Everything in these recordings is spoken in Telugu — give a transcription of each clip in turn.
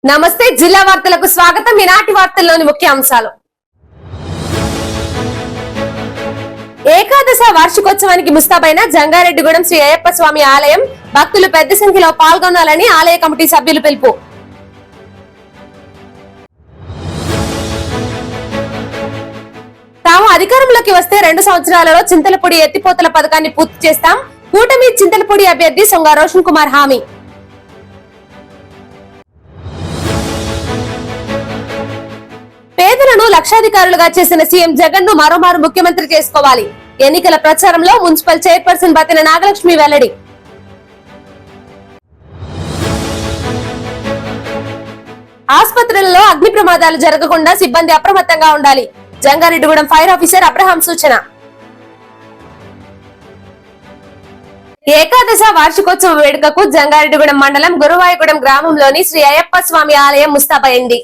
నమస్తే జిల్లా వార్తలకు స్వాగతం. ఈనాటి వార్తల్లోని ముఖ్య అంశాలు. ఏకాదశ వార్షికోత్సవానికి ముస్తాబైన జంగారెడ్డిగూడెం శ్రీ అయ్యప్ప స్వామి ఆలయం. భక్తులు పెద్ద సంఖ్యలో పాల్గొనాలని ఆలయ కమిటీ సభ్యులు పిలుపు. తాము అధికారంలోకి వస్తే 2 సంవత్సరాలలో చింతలపూడి ఎత్తిపోతల పథకాన్ని పూర్తి చేస్తాం. కూటమి చింతలపూడి అభ్యర్థి సొంగ రోషన్ కుమార్ హామీ. పేదలను లక్షాధికారులుగా చేసిన సీఎం జగన్ ను మరోమారు ముఖ్యమంత్రి చేసుకోవాలి. ఎన్నికల ప్రచారంలో మున్సిపల్ చైర్పర్సన్ బతిన నాగలక్ష్మి వెల్లడి. ఆసుపత్రులలో అగ్ని ప్రమాదాలు జరగకుండా సిబ్బంది అప్రమత్తంగా ఉండాలి. జంగారెడ్డిగూడెం ఫైర్ ఆఫీసర్ అబ్రహాం సూచన. ఏకాదశ వార్షికోత్సవ వేడుకకు జంగారెడ్డిగూడెం మండలం గురువాయగూడెం గ్రామంలోని శ్రీ అయ్యప్ప స్వామి ఆలయం ముస్తాబైంది.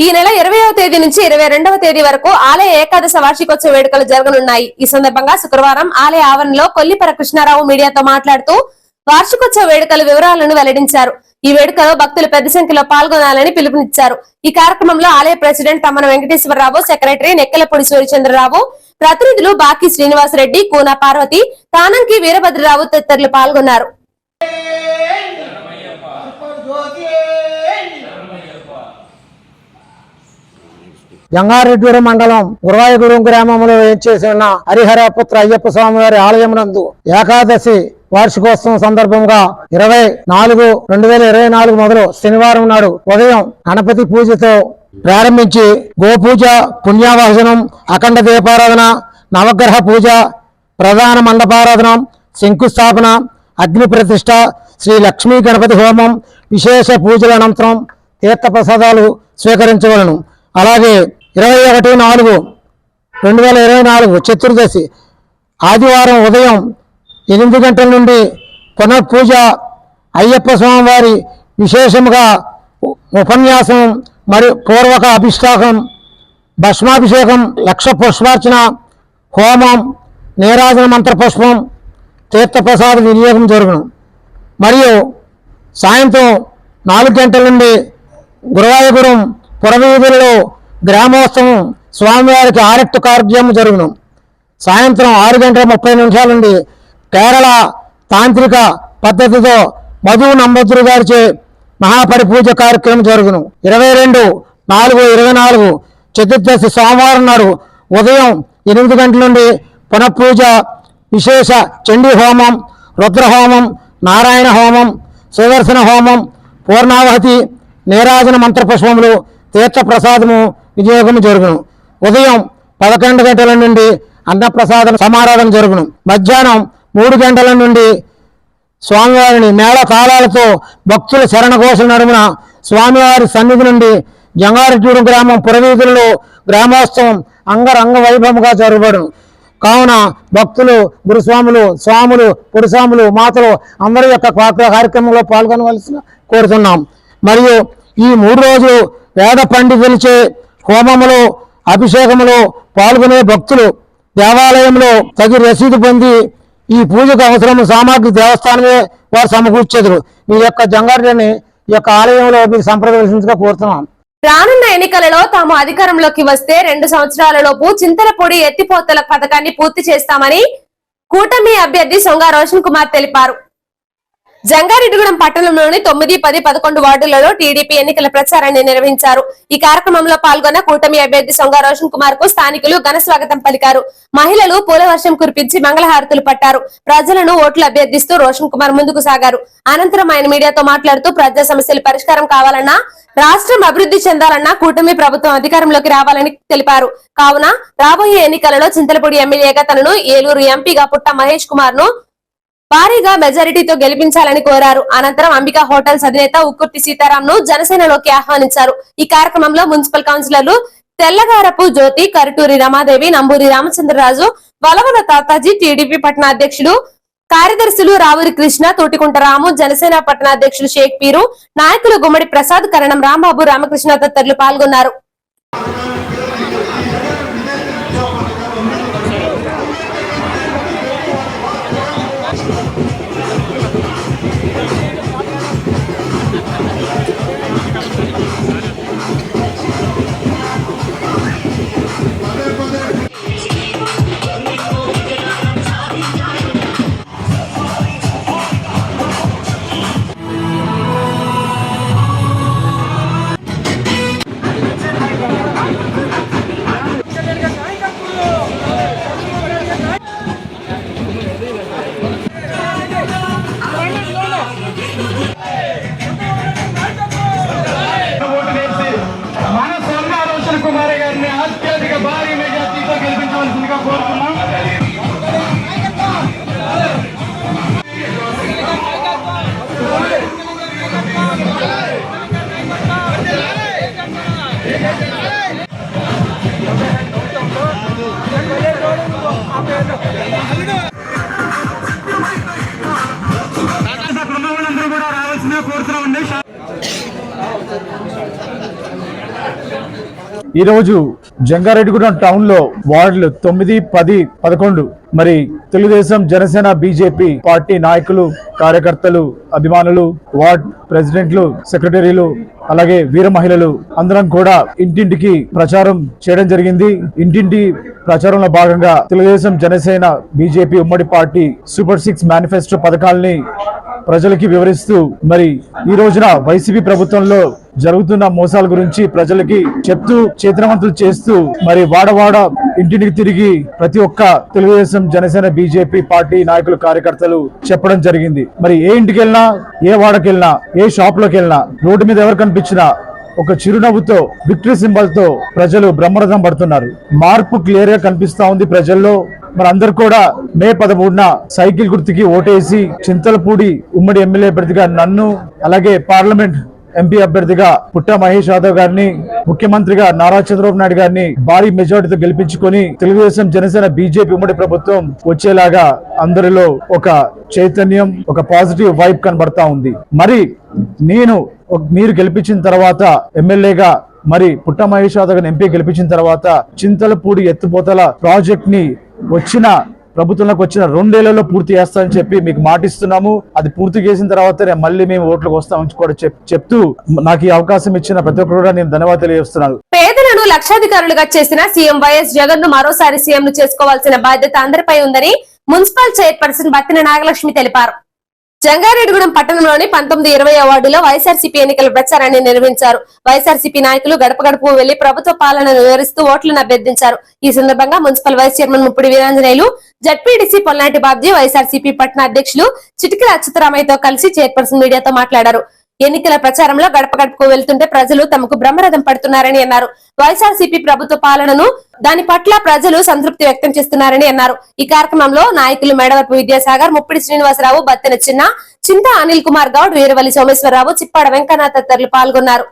ఈ నెల 20వ తేదీ నుంచి 22వ తేదీ వరకు ఆలయ ఏకాదశ వార్షికోత్సవ వేడుకలు జరగనున్నాయి. ఈ సందర్భంగా శుక్రవారం ఆలయ ఆవరణలో కొల్లిపర కృష్ణారావు మీడియాతో మాట్లాడుతూ వార్షికోత్సవ వేడుకల వివరాలను వెల్లడించారు. ఈ వేడుకలో భక్తులు పెద్ద సంఖ్యలో పాల్గొనాలని పిలుపునిచ్చారు. ఈ కార్యక్రమంలో ఆలయ ప్రెసిడెంట్ తమ్మన వెంకటేశ్వరరావు, సెక్రటరీ నెక్కలపూడి సూర్యచంద్రరావు, ప్రతినిధులు బాకి శ్రీనివాసరెడ్డి, కూన పార్వతి, తానంకి వీరభద్రరావు తదితరులు పాల్గొన్నారు. జంగారెడ్డిగూడెం మండలం గురువాయగూడెం గ్రామంలో వేంచేసి ఉన్న హరిహరపుత్ర అయ్యప్ప స్వామి వారి ఆలయం నందు ఏకాదశి వార్షికోత్సవం సందర్భంగా 24/2024 మొదలు శనివారం నాడు ఉదయం గణపతి పూజతో ప్రారంభించి గోపూజ, పుణ్యావాసనం, అఖండ దీపారాధన, నవగ్రహ పూజ, ప్రధాన మండపారాధన, శంకుస్థాపన, అగ్ని ప్రతిష్ట, శ్రీ లక్ష్మీ గణపతి హోమం, విశేష పూజల అనంతరం తీర్థప్రసాదాలు స్వీకరించవలను. అలాగే 21/4/2024 చతుర్దశి ఆదివారం ఉదయం 8 గంటల నుండి పునఃపూజ, అయ్యప్ప స్వామి వారి విశేషముగా ఉపన్యాసం మరియు పూర్వక అభిషేకం, భస్మాభిషేకం, లక్ష పుష్పార్చన, హోమం, నీరాజన మంత్రపుష్పం, తీర్థప్రసాద వినియోగం జరుగును. మరియు సాయంత్రం 4 గంటల నుండి గురువాయగూడెం పురవీధులలో గ్రామోత్సవం స్వామివారికి ఆరట్టు కార్యక్రమం జరుగును. సాయంత్రం 6:30 నుండి కేరళ తాంత్రిక పద్ధతితో మధు నంబద్రు గారిచే మహాపరిపూజ కార్యక్రమం జరుగును. 22/4/24 చతుర్దశి సోమవారం నాడు ఉదయం 8 గంటల నుండి పునఃపూజ, విశేష చండీ హోమం, రుద్రహోమం, నారాయణ హోమం, సుదర్శన హోమం, పూర్ణావహతి, నీరాజన మంత్రపుష్పములు, తీర్థప్రసాదము వినియోగము జరుగును. ఉదయం 11 గంటల నుండి అన్నప్రసాద సమారాధన జరుగును. మధ్యాహ్నం 3 గంటల నుండి స్వామివారిని మేళ తాళాలతో భక్తుల శరణఘోష నడుమున స్వామివారి సన్నిధి నుండి జంగారెడ్డిగూడెం గ్రామం పురవీధులలో గ్రామోత్సవం అంగరంగ వైభవంగా జరగబడును. కావున భక్తులు, గురుస్వాములు, స్వాములు, పురుస్వాములు, మాతలు అందరి యొక్క కార్యక్రమంలో పాల్గొనవలసిన కోరుతున్నాం. మరియు ఈ 3 రోజులు వేద పండితులచే హోమములో, అభిషేకములో పాల్గొనే భక్తులు దేవాలయంలో తగి రసీదు పొంది ఈ పూజకు అవసరమైన సామాగ్రి దేవస్థానమే వారు సమకూర్చెదరు. మీ యొక్క జంగారెడ్డిని ఈ యొక్క ఆలయంలో మీరు సంప్రదించగా కోరుతున్నాం. రానున్న ఎన్నికలలో తాము అధికారంలోకి వస్తే 2 సంవత్సరాలలోపు చింతలపూడి ఎత్తిపోతల పథకాన్ని పూర్తి చేస్తామని కూటమి అభ్యర్థి సొంగ రోషన్ కుమార్ తెలిపారు. జంగారెడ్డిగూడెం పట్టణంలోని 9, 10, 11 వార్డులలో టీడీపీ ఎన్నికల ప్రచారాన్ని నిర్వహించారు. ఈ కార్యక్రమంలో పాల్గొన్న కూటమి అభ్యర్థి సొంగ రోషన్ కుమార్ కు స్థానికులు ఘన స్వాగతం పలికారు. మహిళలు పూలవర్షం కురిపించి మంగళహారతులు పట్టారు. ప్రజలను ఓట్లు అభ్యర్థిస్తూ రోషన్ కుమార్ ముందుకు సాగారు. అనంతరం ఆయన మీడియాతో మాట్లాడుతూ ప్రజా సమస్యలు పరిష్కారం కావాలన్నా, రాష్ట్రం అభివృద్ధి చెందాలన్నా కూటమి ప్రభుత్వం అధికారంలోకి రావాలని తెలిపారు. కావున రాబోయే ఎన్నికలలో చింతలపూడి ఎమ్మెల్యేగా తనను, ఏలూరు ఎంపీగా పుట్ట మహేష్ కుమార్ ను భారీగా మెజారిటీతో గెలిపించాలని కోరారు. అనంతరం అంబికా హోటల్స్ అధినేత ఉక్కుర్తి సీతారాం ను జనసేనలోకి ఆహ్వానించారు. ఈ కార్యక్రమంలో మున్సిపల్ కౌన్సిలర్లు తెల్లగారపు జ్యోతి, కరుటూరి రమాదేవి, నంబూరి రామచంద్రరాజు, వలవల తాతాజీ, టీడీపీ పట్టణ అధ్యక్షుడు, కార్యదర్శులు రావురి కృష్ణ, తోటికుంట రాము, జనసేన పట్టణ అధ్యక్షులు షేక్ పీరు, నాయకులు గుమ్మడి ప్రసాద్, కరణం రాంబాబు, రామకృష్ణ తదితరులు పాల్గొన్నారు. ఈరోజు జంగారెడ్డిగూడెం టౌన్ లో వార్డులు 9, 10, 11 మరి తెలుగుదేశం, జనసేన, బీజేపీ పార్టీ నాయకులు, కార్యకర్తలు, అభిమానులు, వార్డ్ ప్రెసిడెంట్లు, సెక్రటరీలు, అలాగే వీర మహిళలు అందరం కూడా ఇంటింటికి ప్రచారం చేయడం జరిగింది. ఇంటింటి ప్రచారంలో భాగంగా తెలుగుదేశం, జనసేన, బీజేపీ ఉమ్మడి పార్టీ సూపర్ 6 మేనిఫెస్టో పథకాల్ని ప్రజలకి వివరిస్తూ మరి ఈ రోజున వైసీపీ ప్రభుత్వంలో జరుగుతున్న మోసాల గురించి ప్రజలకి చెప్తూ చేతనవంతులు చేస్తూ మరి వాడవాడ ఇంటికి తిరిగి ప్రతి ఒక్క తెలుగుదేశం, జనసేన, బీజేపీ పార్టీ నాయకులు, కార్యకర్తలు చెప్పడం జరిగింది. మరి ఏ ఇంటికి వెళ్ళినా, ఏ వాడకి వెళ్ళినా, ఏ షాప్ లోకి వెళ్ళినా, రోడ్డు మీద ఎవరు కనిపించినా ఒక చిరునవ్వుతో, విక్టరీ సింబల్ తో ప్రజలు బ్రహ్మరథం పడుతున్నారు. మార్పు క్లియర్ గా కనిపిస్తా ఉంది ప్రజల్లో. మరి అందరు కూడా మే 13న సైకిల్ గుర్తుకి ఓటేసి చింతలపూడి ఉమ్మడి ఎమ్మెల్యే అభ్యర్థిగా నన్ను, అలాగే పార్లమెంట్ ఎంపీ అభ్యర్థిగా పుట్ట మహేష్ యాదవ్ గారిని, ముఖ్యమంత్రిగా నారా చంద్రబాబు నాయుడు గారిని భారీ మెజార్టీతో గెలిపించుకొని తెలుగుదేశం, జనసేన, బీజేపీ ఉమ్మడి ప్రభుత్వం వచ్చేలాగా అందరిలో ఒక చైతన్యం, ఒక పాజిటివ్ వైబ్ కనబడతా ఉంది. మరి మీరు గెలిపించిన తర్వాత ఎమ్మెల్యేగా, మరి పుట్ట మహేష్ యాదవ్ గారిని ఎంపీ గెలిపించిన తర్వాత చింతలపూడి ఎత్తిపోతల ప్రాజెక్ట్ ని ప్రభుత్వంలోకి వచ్చిన 2 ఏళ్లలో పూర్తి చేస్తామని చెప్పి మీకు మాటిస్తున్నాము. అది పూర్తి చేసిన తర్వాతనే మళ్ళీ మేము ఓట్లకు వస్తామని కూడా చెప్తూ నాకు ఈ అవకాశం ఇచ్చిన ప్రతి ఒక్కరు కూడా నేను ధన్యవాదాలు తెలియజేస్తున్నాను. పేదలను లక్షాధికారులుగా చేసిన సీఎం వైఎస్ జగన్ ను మరోసారి సీఎం ను చేసుకోవాల్సిన బాధ్యత అందరిపై ఉందని మున్సిపల్ చైర్పర్సన్ బత్తిన నాగలక్ష్మి తెలిపారు. జంగారెడ్డిగూడెం పట్టణంలోని 19, 20 వార్డులో వైఎస్ఆర్సీపీ ఎన్నికల ప్రచారాన్ని నిర్వహించారు. వైఎస్ఆర్సీపీ నాయకులు గడప గడపకు వెళ్లి ప్రభుత్వ పాలనను వివరిస్తూ ఓట్లను అభ్యర్థించారు. ఈ సందర్భంగా municipal vice chairman Muppidi Veeranjaneyulu, ZPTC Polnati Babji, YSRCP పట్టణ అధ్యక్షులు చిటికల అచ్యుతరామయ్యతో కలిసి చైర్పర్సన్ మీడియాతో మాట్లాడారు. ఎన్నికల ప్రచారంలో గడప గడపకు వెళ్తుంటే ప్రజలు తమకు బ్రహ్మరథం పడుతున్నారని అన్నారు. వైఎస్ఆర్సీపీ ప్రభుత్వ పాలనను దాని పట్ల ప్రజలు సంతృప్తి వ్యక్తం చేస్తున్నారని అన్నారు. ఈ కార్యక్రమంలో నాయకులు మేడవరపు విద్యాసాగర్, ముప్పిడి శ్రీనివాసరావు, బత్తెన చింత అనిల్ కుమార్ గౌడ్, వీరవల్లి సోమేశ్వరరావు, చిప్పాడ వెంకన్న తదితరులు పాల్గొన్నారు.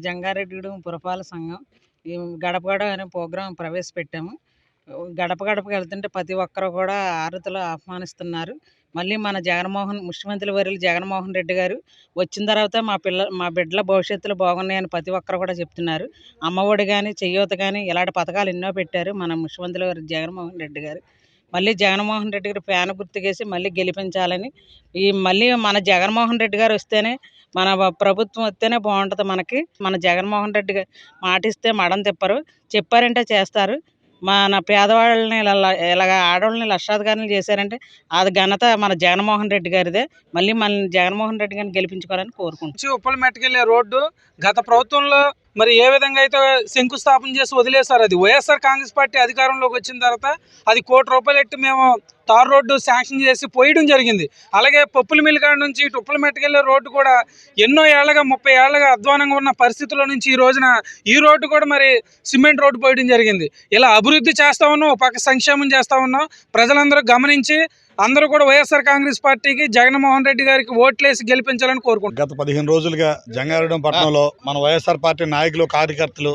జంగారెడ్డిగూడెం పురపాలక సంఘం ఈ గడప గడప అనే ప్రోగ్రాం ప్రవేశపెట్టాము. గడప గడపకి వెళ్తుంటే ప్రతి ఒక్కరు కూడా ఆరతులు ఆహ్వానిస్తున్నారు. మళ్ళీ మన ముఖ్యమంత్రి వర్యులు జగన్మోహన్ రెడ్డి గారు వచ్చిన తర్వాత మా బిడ్డల భవిష్యత్తులు బాగున్నాయని ప్రతి ఒక్కరు కూడా చెప్తున్నారు. అమ్మఒడి కానీ, చెయ్యూత కానీ ఇలాంటి పథకాలు ఎన్నో పెట్టారు మన ముఖ్యమంత్రి వర్యులు జగన్మోహన్ రెడ్డి గారు. మళ్ళీ జగన్మోహన్ రెడ్డి గారు ఫ్యాన్ గుర్తుకేసి మళ్ళీ గెలిపించాలని, మళ్ళీ మన జగన్మోహన్ రెడ్డి గారు వస్తేనే, మన ప్రభుత్వం వస్తేనే బాగుంటుంది మనకి. మన జగన్మోహన్ రెడ్డి గారు మాటిస్తే మడం తిప్పరు, చెప్పారంటే చేస్తారు. మన పేదవాళ్ళని ఇలాగ ఆడవాళ్ళని లక్షాధికారులు చేశారంటే అది ఘనత మన జగన్మోహన్ రెడ్డి గారిదే. మళ్ళీ మన జగన్మోహన్ రెడ్డి గారిని గెలిపించుకోవాలని కోరుకుంటున్నాం. ఉప్పలమెట్టుకెళ్ళే రోడ్డు గత ప్రభుత్వంలో మరి ఏ విధంగా అయితే శంకుస్థాపన చేసి వదిలేశారు, అది వైఎస్ఆర్ కాంగ్రెస్ పార్టీ అధికారంలోకి వచ్చిన తర్వాత అది ₹1 కోటి ఎట్టి మేము తార్ రోడ్డు శాంక్షన్ చేసి పోయడం జరిగింది. అలాగే పప్పుల మిల్ కాడ నుంచి ఉప్పలమెట్టుకెళ్ళే రోడ్డు కూడా ఎన్నో ఏళ్ళగా 30 ఏళ్ళగా అధ్వానంగా ఉన్న పరిస్థితుల్లో నుంచి ఈ రోడ్డు కూడా మరి సిమెంట్ రోడ్డు పోయడం జరిగింది. ఇలా అభివృద్ధి చేస్తా ఉన్నాం, పక్క సంక్షేమం చేస్తా ఉన్నాం. ప్రజలందరూ గమనించి అందరూ కూడా వైఎస్ఆర్ కాంగ్రెస్ పార్టీకి, జగన్మోహన్ రెడ్డి గారికి ఓట్లేసి గెలిపించాలని కోరుకుంటున్నాం. గత 15 రోజులుగా జంగారెడ్డిగూడెం పట్టణంలో మన వైఎస్ఆర్ పార్టీ నాయకులు, కార్యకర్తలు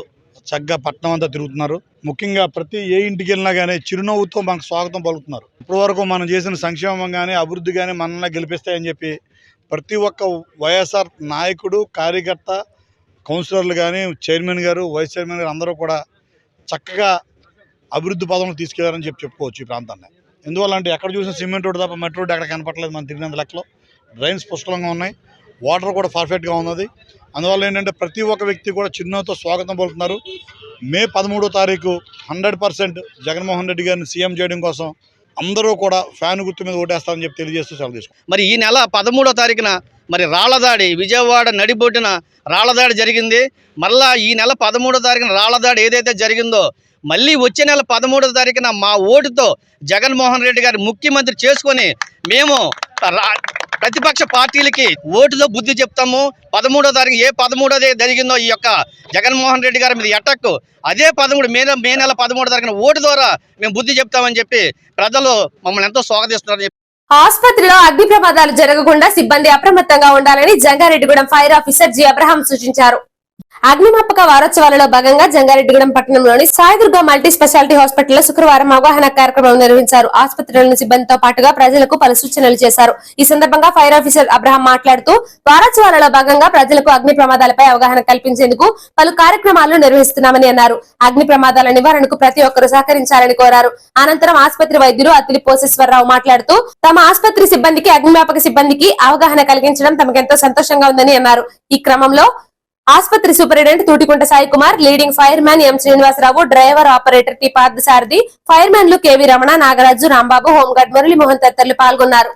చక్కగా పట్టణం అంతా తిరుగుతున్నారు. ముఖ్యంగా ప్రతి ఏ ఇంటికి వెళ్ళినా కానీ చిరునవ్వుతో మనకు స్వాగతం పలుకుతున్నారు. ఇప్పటి వరకు మనం చేసిన సంక్షేమం కానీ, అభివృద్ధి కానీ మనల్ని గెలిపిస్తాయని చెప్పి ప్రతి ఒక్క వైఎస్ఆర్ నాయకుడు, కార్యకర్త, కౌన్సిలర్లు కానీ, చైర్మన్ గారు, వైస్ చైర్మన్ గారు అందరూ కూడా చక్కగా అభివృద్ధి పదంలో తీసుకెళ్లారని చెప్పుకోవచ్చు ఈ ప్రాంతాన్ని. ఎందువల్ల అంటే ఎక్కడ చూసిన సిమెంట్ రోడ్డు తప్ప మెట్రో రోడ్డు ఎక్కడ కనపడలేదు మనం తిరిగినంత లెక్కలో. డ్రైన్స్ పుష్కలంగా ఉన్నాయి, వాటర్ కూడా పర్ఫెక్ట్గా ఉన్నది. అందువల్ల ఏంటంటే ప్రతి ఒక్క వ్యక్తి కూడా చిరునవ్వుతో స్వాగతం పలుకుతున్నారు. మే 13వ తారీఖు 100% జగన్మోహన్ రెడ్డి గారిని సీఎం చేయడం కోసం అందరూ కూడా ఫ్యాన్ గుర్తు మీద ఓటేస్తారని చెప్పి తెలియజేస్తూ సెలవు తీసుకుంటాం. మరి ఈ నెల 13వ తారీఖున మరి రాళ్లదాడి, విజయవాడ నడిబొడ్డున రాళ్లదాడి జరిగింది. మళ్ళా ఈ నెల 13వ తారీఖున రాళ్లదాడి ఏదైతే జరిగిందో మళ్ళీ వచ్చే నెల 13వ తారీఖున మా ఓటుతో జగన్మోహన్ రెడ్డి గారి ముఖ్యమంత్రి చేసుకొని మేము ప్రతిపక్ష పార్టీలకి ఓటుతో బుద్ధి చెప్తాము. 13వ తారీఖు ఏ 13వ జరిగిందో ఈ యొక్క జగన్మోహన్ రెడ్డి గారి మీద అటాక్, అదే 13 మే నెల 13వ తారీఖున ఓటు ద్వారా మేము బుద్ధి చెప్తామని చెప్పి ప్రజలు మమ్మల్ని ఎంతో స్వాగతిస్తున్నారు. ఆసుపత్రిలో అగ్ని ప్రమాదాలు జరగకుండా సిబ్బంది అప్రమత్తంగా ఉండాలని Jangareddygudem fire officer G Abraham సూచించారు. అగ్నిమాపక వారోత్సవాలలో భాగంగా జంగారెడ్డిగూడెం పట్టణంలోని సాయిదుర్గ మల్టీ స్పెషాలిటీ హాస్పిటల్లో శుక్రవారం అవగాహన కార్యక్రమం నిర్వహించారు. ఆసుపత్రిలోని సిబ్బందితో పాటుగా ప్రజలకు పలు సూచనలు చేశారు. ఈ సందర్భంగా ఫైర్ ఆఫీసర్ అబ్రహాం మాట్లాడుతూ వారోత్సవాలలో భాగంగా ప్రజలకు అగ్ని ప్రమాదాలపై అవగాహన కల్పించేందుకు పలు కార్యక్రమాలు నిర్వహిస్తున్నామని అన్నారు. అగ్ని ప్రమాదాల నివారణకు ప్రతి ఒక్కరూ సహకరించాలని కోరారు. అనంతరం ఆసుపత్రి వైద్యులు అత్తిలి పోసేశ్వరరావు మాట్లాడుతూ తమ ఆసుపత్రి సిబ్బందికి అగ్నిమాపక సిబ్బందికి అవగాహన కలిగించడం తమకెంతో సంతోషంగా ఉందని అన్నారు. ఈ క్రమంలో ఆసుపత్రి superintendent Thutikunta Sai Kumar, leading fireman M Srinivasarao, driver operator T Parthasarathi, fire మ్యాన్లు కేవీ రమణ, నాగరాజు, రాంబాబు, హోంగార్డ్ మురళీమోహన్ తదితరులు పాల్గొన్నారు.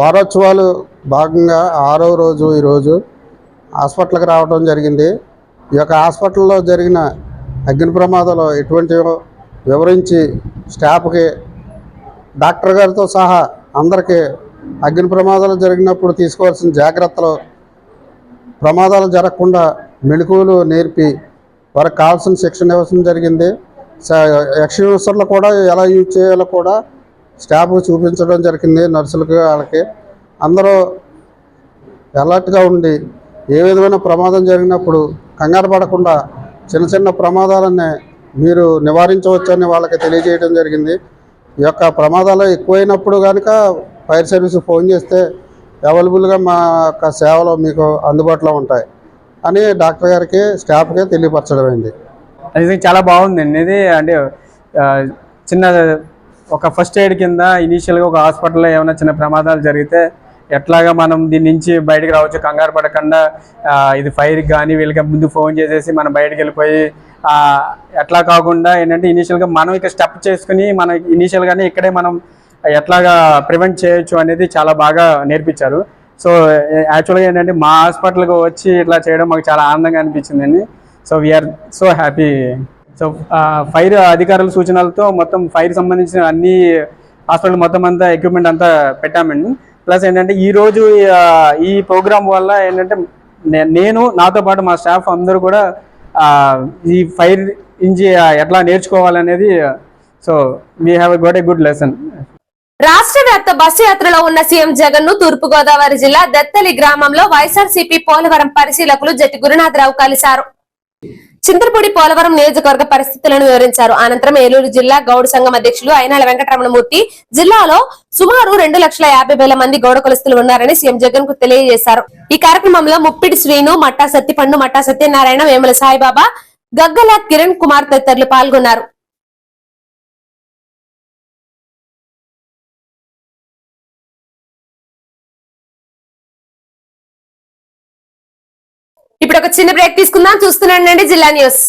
వారోత్సవాలు భాగంగా 6వ రోజు ఈరోజు హాస్పిటల్కి రావడం జరిగింది. ఈ యొక్క హాస్పిటల్లో జరిగిన అగ్ని ప్రమాదాలు ఎటువంటివో వివరించి స్టాఫ్కి, డాక్టర్ గారితో సహా అందరికీ అగ్ని ప్రమాదాలు జరిగినప్పుడు తీసుకోవాల్సిన జాగ్రత్తలు, ప్రమాదాలు జరగకుండా మెళకువలు నేర్పి వారికి కావాల్సిన శిక్షణ ఇవ్వడం జరిగింది. ఎక్స్‌యూజర్లు కూడా ఎలా యూజ్ చేయాలో కూడా స్టాఫ్కి చూపించడం జరిగింది. నర్సులకి వాళ్ళకి అందరూ అలర్ట్గా ఉండి ఏ విధమైన ప్రమాదం జరిగినప్పుడు కంగారు పడకుండా చిన్న చిన్న ప్రమాదాలన్నీ మీరు నివారించవచ్చని వాళ్ళకి తెలియజేయడం జరిగింది. ఈ యొక్క ప్రమాదాలు ఎక్కువైనప్పుడు కనుక ఫైర్ సర్వీస్ ఫోన్ చేస్తే అవైలబుల్గా మా యొక్క సేవలు మీకు అందుబాటులో ఉంటాయి అని డాక్టర్ గారికి, స్టాఫ్కి తెలియపరచడం అయింది. అది చాలా బాగుందండి. ఇది అంటే చిన్న ఒక ఫస్ట్ ఎయిడ్ కింద ఇనీషియల్గా ఒక హాస్పిటల్లో ఏమైనా చిన్న ప్రమాదాలు జరిగితే ఎట్లాగా మనం దీని నుంచి బయటకు రావచ్చు, కంగారు పడకుండా ఇది ఫైర్కి కానీ వీళ్ళకి ముందు ఫోన్ చేసేసి మనం బయటకు వెళ్ళిపోయి ఎట్లా కాకుండా ఏంటంటే ఇనీషియల్గా మనం ఇక్కడ స్టెప్ చేసుకుని మనం ఇనీషియల్గానే ఇక్కడే మనం ఎట్లాగా ప్రివెంట్ చేయొచ్చు అనేది చాలా బాగా నేర్పించారు. సో యాక్చువల్గా ఏంటంటే మా హాస్పిటల్కి వచ్చి ఇట్లా చేయడం మాకు చాలా ఆనందంగా అనిపించిందండి. So we are so happy. So fire అధికారుల సూచనలతో మొత్తం ఫైర్ సంబంధించిన అన్ని హాస్పిటల్ మొత్తం అంతా ఎక్విప్మెంట్ అంతా పెట్టామండి. ప్లస్ ఏంటంటే ఈరోజు ఈ ప్రోగ్రామ్ వల్ల ఏంటంటే నేను నాతో పాటు మా స్టాఫ్ అందరూ కూడా ఈ ఫైర్ ఇంజి ఎట్లా నేర్చుకోవాలనేది, so we have got a good lesson. రాష్ట్ర వ్యాప్త బస్సు యాత్రలో ఉన్న సీఎం జగన్ ను తూర్పుగోదావరి జిల్లా దత్తలి గ్రామంలో వైఎస్ఆర్సీపీ పోలవరం పరిశీలకులు జట్టి గురునాథరావు కలిశారు. చింతలపూడి పోలవరం నియోజకవర్గ పరిస్థితులను వివరించారు. అనంతరం ఏలూరు జిల్లా గౌడ్ సంఘం అధ్యక్షులు అయినాల వెంకటరమణమూర్తి జిల్లాలో సుమారు 2,50,000 మంది గౌడ కులస్తులు ఉన్నారని సీఎం జగన్ కు తెలియజేశారు. ఈ కార్యక్రమంలో ముప్పిడి శ్రీను, మట్టా సత్తిపండు, మట్టా సత్యనారాయణ, వేముల సాయిబాబా, గగ్గల కిరణ్ కుమార్ తదితరులు పాల్గొన్నారు. ఇప్పుడు ఒక చిన్న బ్రేక్ తీసుకుందాం. చూస్తున్నానండి జిల్లా న్యూస్.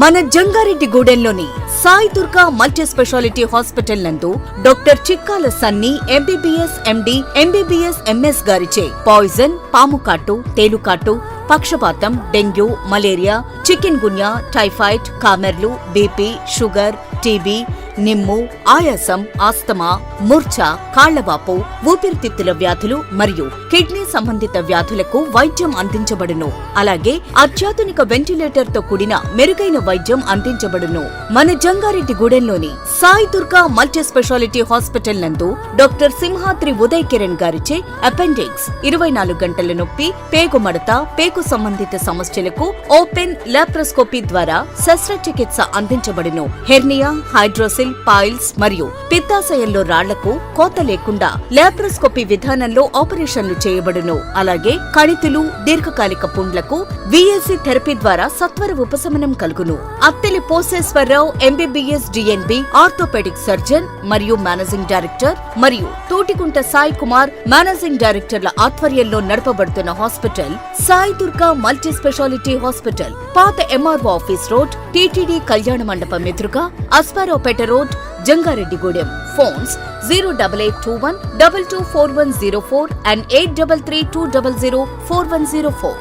మన జంగారెడ్డిగూడెంలోని Sai Durga multi speciality hospital నందు doctor Chikkala Sunny MBBS MD, MBBS MS గారిచే పాయిజన్, పాముకాటు, తేలుకాటు, పక్షపాతం, dengue, malaria, chikungunya, typhoid, కామెర్లు, బీపీ, షుగర్, టీబీ, నిమ్ము, ఆయాసం, ఆస్తమా, మూర్ఛ, కాళ్లవాపు, ఊపిరితిత్తుల వ్యాధులు మరియు కిడ్నీ సంబంధిత వ్యాధులకు వైద్యం అందించబడును. అలాగే అత్యాధునిక వెంటిలేటర్ తో కూడిన మెరుగైన వైద్యం అందించబడును. మన జంగారెడ్డిగూడెంలోని Sai Durga multi speciality hospital నందు డాక్టర్ సింహాద్రి ఉదయ్ కిరణ్ గారిచే అపెండిక్స్, 24 గంటల నొప్పి, పేగు మడత, పేగు సంబంధిత సమస్యలకు ఓపెన్ లాప్రోస్కోపీ ద్వారా శస్త్రచికిత్స అందించబడును. హెర్నియా, హైడ్రోసిల్, పాయిల్స్ మరియు పిత్తాశయంలో రాళ్లకు కోత లేకుండా లాప్రోస్కోపీ విధానంలో ఆపరేషన్లు చేయబడును. అలాగే కణితులు, దీర్ఘకాలిక పుండ్లకు విఎల్సి థెరపీ ద్వారా సత్వర ఉపశమనం కలుగును. Attili Poseswararao MBBS DNB orthopaedic surgeon మరియు మేనేజింగ్ డైరెక్టర్ మరియు తూటికుంట సాయి కుమార్ మేనేజింగ్ డైరెక్టర్ల ఆధ్వర్యంలో నడపబడుతున్న hospital Sai Durga multi speciality hospital, పాత MRO office road, TTD Kalyana Mandapam ఎదురుగా, Aswaraopeta road, Jangareddygudem. Phones 08821 224104 and 8332004104.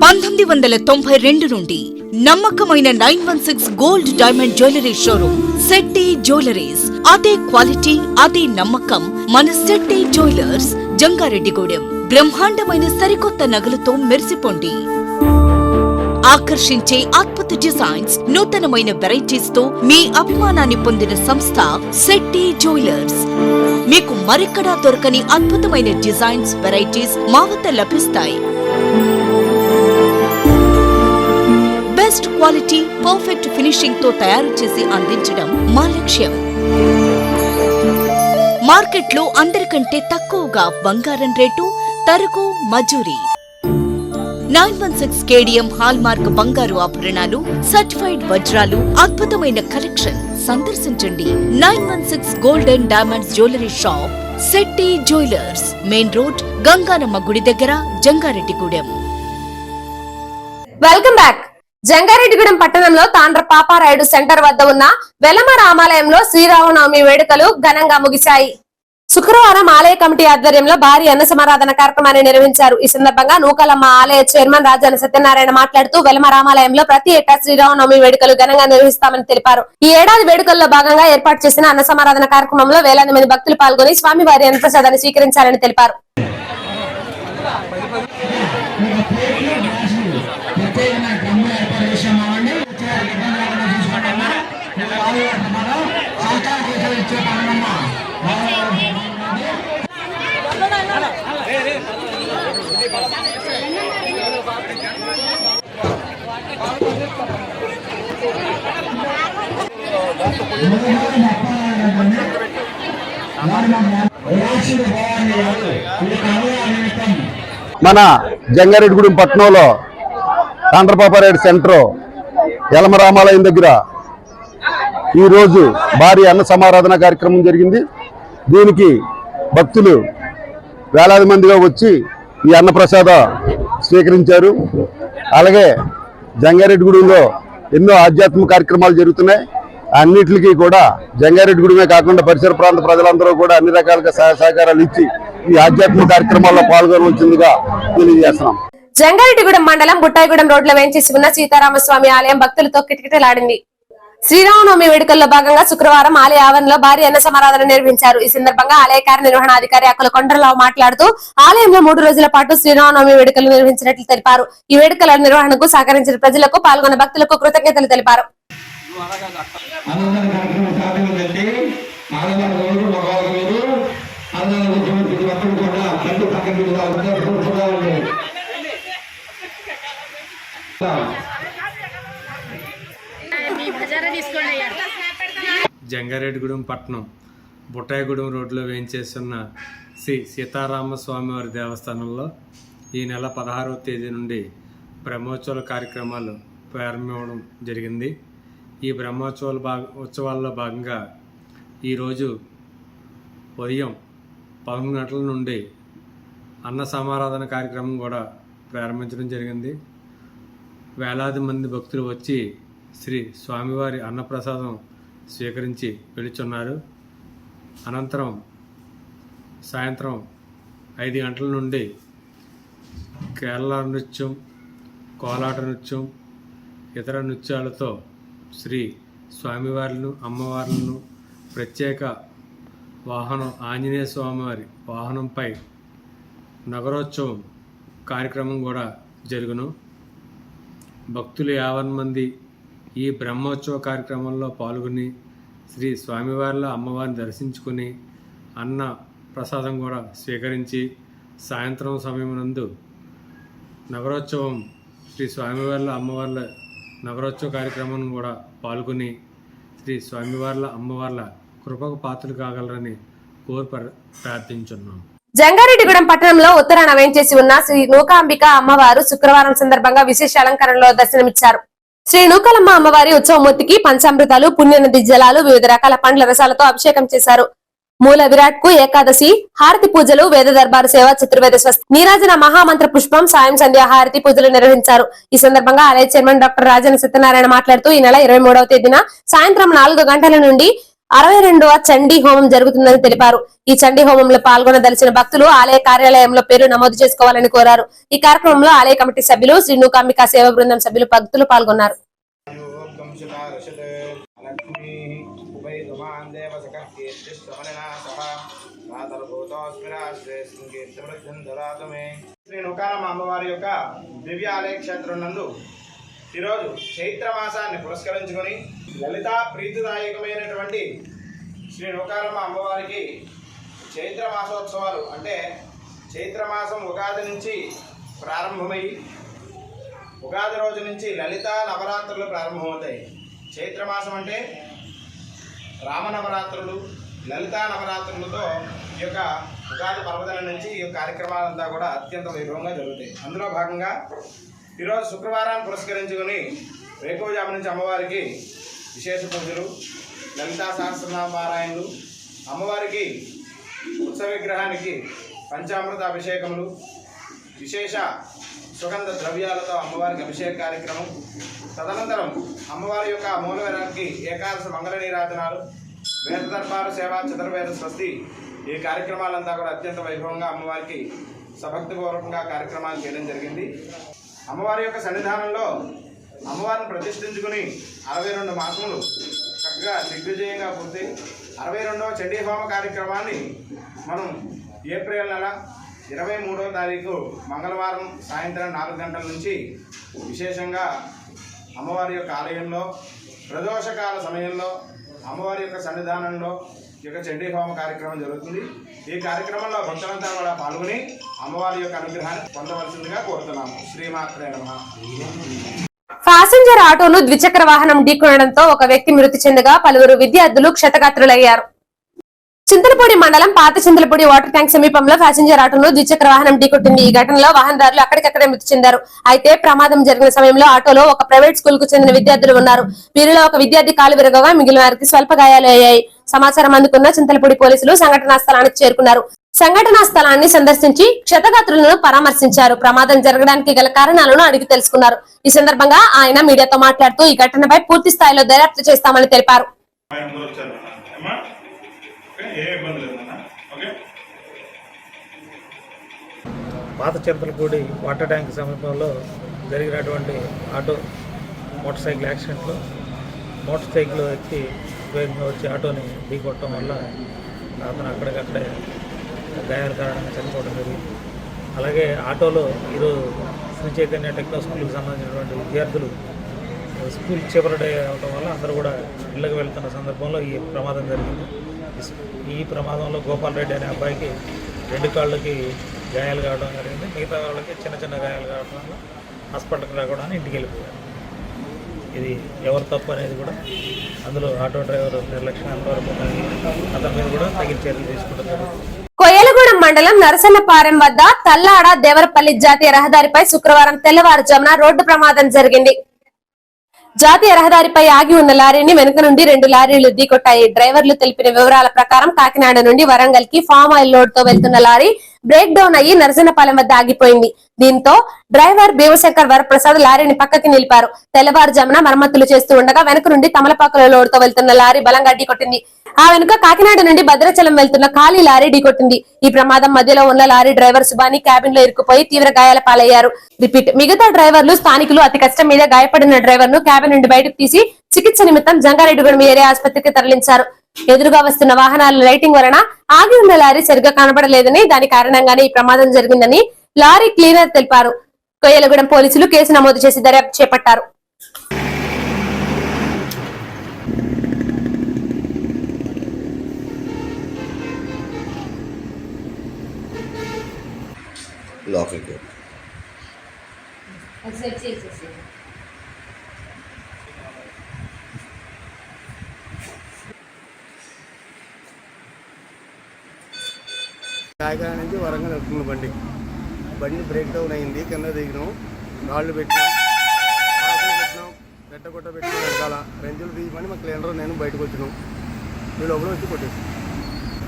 1992 నుండి నమ్మకమైన 916 gold diamond jewellery showroom Shetty jewelleries. అదే క్వాలిటీ, అదే నమ్మకం మన శెట్టి జ్యువెలర్స్, జంగారెడ్డిగూడెం. బ్రహ్మాండమైన సరికొత్త నగలతో మెరిసిపోండి. ఆకర్షించే అద్భుత డిజైన్స్, నూతనమైన వెరైటీస్ తో మీ అభిమానాన్ని పొందిన సంస్థ శెట్టి జ్యువెలర్స్. మీకు మరెక్కడా దొరకని అద్భుతమైన డిజైన్స్, వెరైటీస్ మా వద్ద లభిస్తాయి. బెస్ట్ క్వాలిటీ, పర్ఫెక్ట్ ఫినిషింగ్ తో తయారు చేసి అందించడం మా లక్ష్యం. మార్కెట్లో అందరికంటే తక్కువగా బంగారం రేటు, తరుగు, మజూరీ. 916 కేడిఎం హాల్ మార్క్ బంగారు ఆభరణాలు, సర్టిఫైడ్ వజ్రాలు, అద్భుతమైన కలెక్షన్. సందర్శించండి 916 gold and diamonds jewellery shop, Shetty jewellers, main road, Ganganamma గుడి దగ్గర, జంగారెడ్డిగూడెం. Welcome back. జంగారెడ్డిగూడెం పట్టణంలో తాండ్ర పాపారాయుడు సెంటర్ వద్ద ఉన్న వెలమ రామాలయంలో శ్రీరామనవమి వేడుకలు ఘనంగా ముగిశాయి. శుక్రవారం ఆలయ కమిటీ ఆధ్వర్యంలో భారీ అన్న సమారాధన కార్యక్రమాన్ని నిర్వహించారు. ఈ సందర్భంగా నూకలమ్మ ఆలయ చైర్మన్ రాజాన సత్యనారాయణ మాట్లాడుతూ వెలమ రామాలయంలో ప్రతి ఏటా శ్రీరామనవమి వేడుకలు ఘనంగా నిర్వహిస్తామని తెలిపారు. ఈ ఏడాది వేడుకల్లో భాగంగా ఏర్పాటు చేసిన అన్న సమారాధన కార్యక్రమంలో వేలాది మంది భక్తులు పాల్గొని స్వామివారి అన్నప్రసాదాన్ని స్వీకరించాలని తెలిపారు. మన జంగారెడ్డిగూడెం పట్టణంలో తాండ్రపాపారాయుడు సెంటర్ యలమ రామాలయం దగ్గర ఈరోజు భారీ అన్న సమారాధన కార్యక్రమం జరిగింది. దీనికి భక్తులు వేలాది మందిగా వచ్చి ఈ అన్నప్రసాద స్వీకరించారు. అలాగే జంగారెడ్డిగూడెంలో ఎన్నో ఆధ్యాత్మిక కార్యక్రమాలు జరుగుతున్నాయి. అన్నిటికీ కూడా జంగారెడ్డిగూడెమే కాకుండా పరిసర ప్రాంత ప్రజలందరూ కూడా అన్ని రకాలుగా సహకారాలు ఇచ్చి ఈ ఆధ్యాత్మిక కార్యక్రమాల్లో పాల్గొనవలసిందిగా తెలియజేస్తున్నాం. జంగారెడ్డిగూడెం మండలం బుట్టాయిగూడెం రోడ్లో వేంచేసి ఉన్న సీతారామస్వామి ఆలయం భక్తులతో కిటకిటలాడింది. శ్రీరామనవమి వేడుకల్లో భాగంగా శుక్రవారం ఆలయ ఆవరణలో భారీ అన్న సమారాధన నిర్వహించారు. ఈ సందర్భంగా ఆలయ కార్యనిర్వహణాధికారి అక్కుల కొండలరావు మాట్లాడుతూ ఆలయంలో 3 రోజుల పాటు శ్రీరామనవమి వేడుకలు నిర్వహించినట్లు తెలిపారు. ఈ వేడుకల నిర్వహణకు సహకరించిన ప్రజలకు, పాల్గొన్న భక్తులకు కృతజ్ఞతలు తెలిపారు. జంగారెడ్డిగూడెం పట్టణం బుట్టాయిగూడెం రోడ్లో వేయించేస్తున్న శ్రీ సీతారామస్వామి వారి దేవస్థానంలో ఈ నెల 16వ తేదీ నుండి బ్రహ్మోత్సవాల కార్యక్రమాలు ప్రారంభమవడం జరిగింది. ఈ ఉత్సవాల్లో భాగంగా ఈరోజు ఉదయం 11 గంటల నుండి అన్న సమారాధన కార్యక్రమం కూడా ప్రారంభించడం జరిగింది. వేలాది మంది భక్తులు వచ్చి శ్రీ స్వామివారి అన్నప్రసాదం స్వీకరించి వెళుచున్నారు. అనంతరం సాయంత్రం 5 గంటల నుండి కేరళ నృత్యం, కోలాట నృత్యం, ఇతర నృత్యాలతో శ్రీ స్వామివార్లను, అమ్మవార్లను ప్రత్యేక వాహనం ఆంజనేయ స్వామివారి వాహనంపై నగరోత్సవం కార్యక్రమం కూడా జరుగును. భక్తులు 50 మంది ఈ బ్రహ్మోత్సవ కార్యక్రమంలో పాల్గొని శ్రీ స్వామివార్ల అమ్మవారిని దర్శించుకుని అన్న ప్రసాదం కూడా స్వీకరించి సాయంత్రం సమయం నందు నగరోత్సవం శ్రీ స్వామివార్ల అమ్మవార్ల నగరోత్సవ కార్యక్రమం కూడా పాల్గొని శ్రీ స్వామివార్ల అమ్మవార్ల కృపకు పాత్రలు కాగలరని కోరి ప్రార్థించున్నాం. జంగారెడ్డిగూడెం పట్టణంలో ఉత్తరాన వేంచేసి ఉన్న శ్రీ నూకాంబిక అమ్మవారు శుక్రవారం సందర్భంగా విశేష అలంకరణలో దర్శనమిచ్చారు. శ్రీ నూకలమ్మ అమ్మవారి ఉత్సవమూర్తికి పంచామృతాలు, పుణ్యనది జలాలు, వివిధ రకాల పండ్ల రసాలతో అభిషేకం చేశారు. మూల విరాట్ కు ఏకాదశి హారతి పూజలు, వేద దర్బారు సేవ, చతుర్వేద స్వస్తి, నీరాజన మహామంత్ర పుష్పం, సాయం సంధ్య హారతి పూజలు నిర్వహించారు. ఈ సందర్భంగా ఆలయ చైర్మన్ డాక్టర్ రాజాన సత్యనారాయణ మాట్లాడుతూ ఈ నెల 23వ తేదీన సాయంత్రం 4 గంటల నుండి 62వ చండీ హోమం జరుగుతుందని తెలిపారు. ఈ చండీ హోమంలో పాల్గొనదలిచిన భక్తులు ఆలయ కార్యాలయంలో పేరు నమోదు చేసుకోవాలని కోరారు. ఈ కార్యక్రమంలో ఆలయ కమిటీ సభ్యులు, శ్రీ నూకాంబికా సేవా బృందం సభ్యులు, భక్తులు పాల్గొన్నారు. శ్రీ నూకాలమ్మ అమ్మవారి యొక్క దివ్య ఆలయ క్షేత్రం నందు ఈరోజు చైత్ర మాసాన్ని పురస్కరించుకొని లలితా ప్రీతిదాయకమైనటువంటి శ్రీ నూకాలమ్మ అమ్మవారికి చైత్ర మాసోత్సవాలు అంటే చైత్ర మాసం ఉగాది నుంచి ప్రారంభమై ఉగాది రోజు నుంచి లలితా నవరాత్రులు ప్రారంభమవుతాయి. చైత్ర మాసం అంటే రామనవరాత్రులు, లలితా నవరాత్రులతో ఈ యొక్క ఉగాది పర్వదినం నుంచి ఈ కార్యక్రమాలంతా కూడా అత్యంత వైభవంగా జరుగుతాయి. అందులో భాగంగా ఈరోజు శుక్రవారాన్ని పురస్కరించుకొని వేకువజాము నుంచి అమ్మవారికి విశేష పూజలు, లలితా సహస్రనామ పారాయణలు, అమ్మవారికి ఉత్సవ విగ్రహానికి పంచామృత అభిషేకములు, విశేష సుగంధ ద్రవ్యాలతో అమ్మవారికి అభిషేక కార్యక్రమం, తదనంతరం అమ్మవారి యొక్క మూలవేరానికి ఏకాదశ మంగళ నీరాజనాలు, వేద దర్బారు సేవా చతుర్వేద స్వస్తి ఈ కార్యక్రమాలంతా కూడా అత్యంత వైభవంగా అమ్మవారికి సభక్తిపూర్వకంగా కార్యక్రమాలు చేయడం జరిగింది. అమ్మవారి యొక్క సన్నిధానంలో అమ్మవారిని ప్రతిష్ఠించుకుని 62 మాసములు చక్కగా దిగ్విజయంగా పూర్తి 62వ చండీ హోమ కార్యక్రమాన్ని మనం ఏప్రిల్ నెల 23వ తారీఖు మంగళవారం సాయంత్రం 4 గంటల నుంచి విశేషంగా అమ్మవారి యొక్క ఆలయంలో ప్రదోషకాల సమయంలో అమ్మవారి యొక్క సన్నిధానంలో ఈ యొక్క చండీ హోమ కార్యక్రమం జరుగుతుంది. ఈ కార్యక్రమంలో భక్తులంతా కూడా పాల్గొని అమ్మవారి యొక్క అనుగ్రహాన్ని పొందవలసిందిగా కోరుతున్నాము. శ్రీమాత్రే నమః. ప్యాసింజర్ ఆటోను ద్విచక్ర వాహనం ఢీకొనడంతో ఒక వ్యక్తి మృతి చెందగా పలువురు విద్యార్థులు క్షతగాత్రులయ్యారు. చింతలపూడి మండలం పాత చింతలపూడి వాటర్ ట్యాంక్ సమీపంలో ప్యాసింజర్ ఆటోను ద్విచక్ర వాహనం ఢీకొట్టింది. ఈ ఘటనలో వాహనదారులు అక్కడికక్కడే మృతి చెందారు. అయితే ప్రమాదం జరిగిన సమయంలో ఆటోలో ఒక ప్రైవేట్ స్కూల్ కు చెందిన విద్యార్థులు ఉన్నారు. వీరిలో ఒక విద్యార్థి కాలు విరగగా మిగిలిన వారికి స్వల్ప గాయాలు అయ్యాయి. సమాచారం అందుకున్న చింతలపూడి పోలీసులు సంఘటనా స్థలానికి చేరుకున్నారు. సంఘటనా స్థలాన్ని సందర్శించి క్షతగాత్రులను పరామర్శించారు. ప్రమాదం జరగడానికి గల కారణాలను అడిగి తెలుసుకున్నారు. ఈ సందర్భంగా ఆయన మీడియాతో మాట్లాడుతూ ఈ ఘటనపై పూర్తి స్థాయిలో దర్యాప్తు చేస్తామని తెలిపారు. పాత చింతలపూడి వాటర్ ట్యాంక్ సమీపంలో జరిగినటువంటి మోటార్ సైకిల్ యాక్సిడెంట్లో మోటార్ సైకిల్ ఎక్కి వేగంగా వచ్చి ఆటోని ఢీకొట్టడం వల్ల అతను అక్కడికక్కడే గాయాల కారణంగా చనిపోవడం జరిగింది. అలాగే ఆటోలో ఈరోజు శ్రీ చైతన్య టెక్నో స్కూల్కి సంబంధించినటువంటి విద్యార్థులు స్కూల్ చివరి డే అవడం వల్ల అందరూ కూడా ఇళ్ళకి వెళ్తున్న సందర్భంలో ఈ ప్రమాదం జరిగింది. ఈ ప్రమాదంలో గోపాల్ రెడ్డి అనే అబ్బాయికి 2 కాళ్ళకి గాయాలు కావడం జరిగింది. మిగతా వాళ్ళకి చిన్న చిన్న గాయాలు కావడం వల్ల హాస్పిటల్కి రాకూడదని ఇంటికి వెళ్ళిపోయారు. ఇది ఎవరు తప్పు అనేది కూడా అందులో ఆటో డ్రైవర్ నిర్లక్ష్యం ఎంతవరకు అతని మీద కూడా తగిన చర్యలు తీసుకుంటున్నారు. కొయ్యలగూడెం మండలం నరసన్నపాలెం వద్ద తల్లాడ దేవరపల్లి జాతీయ రహదారిపై శుక్రవారం తెల్లవారుజామున రోడ్డు ప్రమాదం జరిగింది. జాతీయ రహదారిపై ఆగి ఉన్న లారీని వెనుక నుండి 2 లారీలు ఢీకొట్టాయి. డ్రైవర్లు తెలిపిన వివరాల ప్రకారం కాకినాడ నుండి వరంగల్ కి ఫామ్ ఆయిల్ లోడ్ తో వెళ్తున్న లారీ బ్రేక్ డౌన్ అయ్యి నరసన్నపాలెం వద్ద ఆగిపోయింది. దీంతో డ్రైవర్ భీమశంకర్ వరప్రసాద్ లారీని పక్కకి నిలిపారు. తెల్లవారుజామున మరమ్మతులు చేస్తూ ఉండగా వెనుక నుండి తమలపాకుల లోడ్ తో వెళ్తున్న లారీ బలంగా ఢీకొట్టింది. ఆ వెనుక కాకినాడ నుండి భద్రాచలం వెళ్తున్న ఖాళీ లారీ ఢీకొట్టింది. ఈ ప్రమాదం మధ్యలో ఉన్న లారీ డ్రైవర్ సుబాని క్యాబిన్ లో ఇరుక్కుపోయి తీవ్ర గాయాల పాలయ్యారు. రిపీట్ మిగతా డ్రైవర్లు స్థానికులు అతి కష్టం మీద గాయపడిన డ్రైవర్ ను క్యాబిన్ నుండి బయటకు తీసి చికిత్స నిమిత్తం జంగారెడ్డిగూడెం ఏరియా ఆసుపత్రికి తరలించారు. ఎదురుగా వస్తున్న వాహనాల లైటింగ్ వలన ఆగి ఉన్న లారీ సరిగ్గా కనబడలేదని, దాని కారణంగానే ఈ ప్రమాదం జరిగిందని లారీ క్లీనర్ తెలిపారు. కొయ్యలగూడెం పోలీసులు కేసు నమోదు చేసి దర్యాప్తు చేపట్టారు. కాకినాడ నుంచి వరంగల్ వెళ్తుంది బండి బ్రేక్ డౌన్ అయింది. కింద దిగినాం, రాళ్ళు పెట్టినాం, పెట్టగొట్ట పెట్టినాం, వెనకాల రెంజులు తీయమని మా క్లీనర్ నేను బయటకు వచ్చినాం. ఈ లోపల వచ్చి కొట్టేసి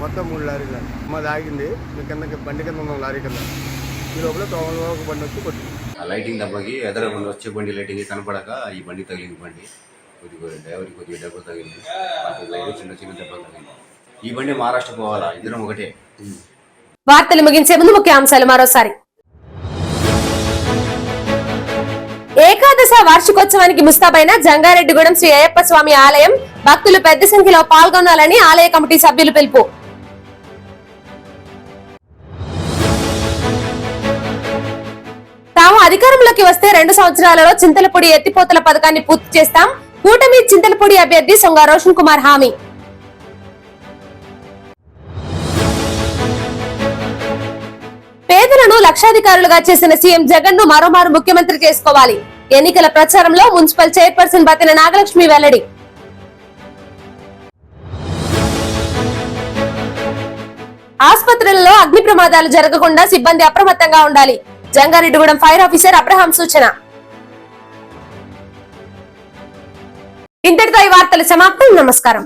మొత్తం 3 లారీలు మాది ఆగింది. కింద బండి కింద ఉన్నాం లారీ కింద. ఈ లోపల తోమలో ఒక బండి వచ్చి కొట్టింది. లైటింగ్ దెబ్బకి ఎదురు వచ్చే బండి లైటింగ్ కనపడక ఈ బండి తగిలింది. బండి కొద్దిగా దెబ్బలు తగిలింది, చిన్న చిన్న దెబ్బలు తగిలింది. ఈ బండి మహారాష్ట్ర పోవాలా, ఇద్దరం ఒకటే. వార్తలు ముగించే ముందు ముఖ్యాంశాలు మరోసారి. ఏకాదశ వార్షికోత్సవానికి ముస్తాబైన జంగారెడ్డిగూడెం శ్రీ అయ్యప్ప స్వామి ఆలయం. భక్తులు పెద్ద సంఖ్యలో పాల్గొనాలని ఆలయ కమిటీ సభ్యులు పిలుపు. తాము అధికారంలోకి వస్తే 2 సంవత్సరాలలో చింతలపూడి ఎత్తిపోతల పథకాన్ని పూర్తి చేస్తాం. కూటమి చింతలపూడి అభ్యర్థి సొంగ రోషన్ కుమార్ హామీ. పేదలను లక్షాధికారులుగా చేసిన సీఎం జగన్ ను మరోమారు ముఖ్యమంత్రి చేసుకోవాలి. ఎన్నికల ప్రచారంలో మున్సిపల్ చైర్పర్సన్ బతిన నాగలక్ష్మి వెల్లడి. ఆసుపత్రులలో అగ్ని ప్రమాదాలు జరగకుండా సిబ్బంది అప్రమత్తంగా ఉండాలి. జంగారెడ్డిగూడెం ఫైర్ ఆఫీసర్ అబ్రహాం సూచన. ఇంతటితో ఈ వార్తలు సమాప్తం. నమస్కారం.